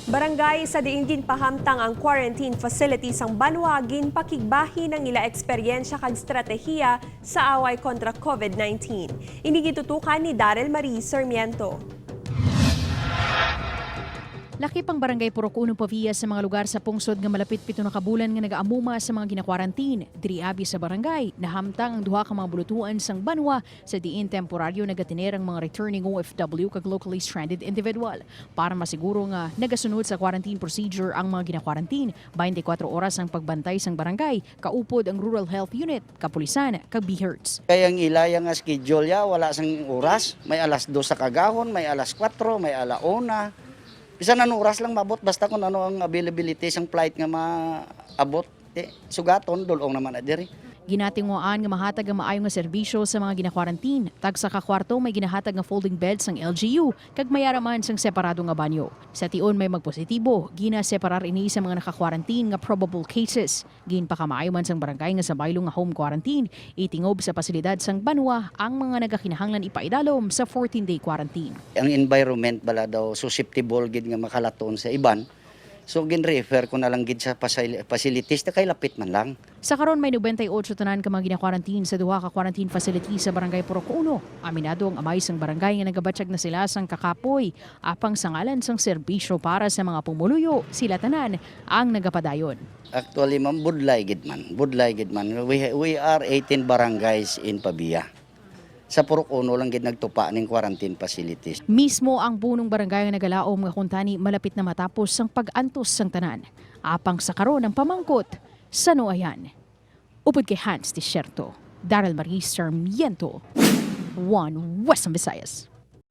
Barangay sa diin pahamtang ang quarantine facilities ang Banwagin pakigbahi ng ila eksperyensya kag estratehiya sa away kontra COVID-19. Inigitutukan ni Daryl Marie Sarmiento. Laki pang barangay Purok Uno Pavia sa mga lugar sa pungsod nga malapit 7 na kabulan nga nagaamuma sa mga ginakwarantin. Diri abi sa barangay, nahamtang ang duha ka mga bulutuan sang banwa sa diin temporaryo nagatiner ang mga returning OFW kag locally stranded individual. Para masiguro nga nagasunod sa quarantine procedure ang mga ginakwarantin, 24 oras ang pagbantay sang barangay, kaupod ang Rural Health Unit, kapulisan kag BHERTS. Kaya ang ilaya nga schedule ya, wala sang oras. May alas 2 sa kagahon, may alas 4, may alauna. Bisan anong oras lang mabot, basta kung ano ang availability sang flight nga maabot. Sugaton, dulong naman na diri. Ginatinguan nga mahatag ang maayong nga serbisyo sa mga ginakwarantin. Tag sa kakwarto may ginahatag nga folding bed sang LGU, kag mayaraman sang separado nga banyo. Sa tion may magpositibo, gina-separar ini sa mga nakakwarantin nga probable cases. Ginpakamaayo man sang barangay nga sa baylo nga home quarantine, itingob sa pasilidad sang banwa ang mga nagakinahanglan ipaidalom sa 14-day quarantine. Ang environment bala daw susceptible gid nga makalaton sa iban. So gin-refer ko na lang gid sa facilities na kay lapit man lang. Sa karon may 98 tanan ka mga gina-quarantine sa duha ka quarantine facility sa barangay Purok Uno. Aminado ang amay sang barangay nga nagabatsyag na sila sang kakapoy. Apang sa ngalan sang serbisyo para sa mga pumuluyo, sila tanan ang nagapadayon. Actually ma'am, budlay gid man. Budlay gid man. We are 18 barangays in Pabia. Sa Purok Uno lang gid nagtupa ning quarantine facilities. Mismo ang punong barangay nga nagalaom nga kuntani malapit na matapos sang pag-antos sang tanan. Apang sa karon ang pamangkot sa Nuayan. Upod kay Hans Desierto, Daryl Marie Sarmiento, One Western Visayas.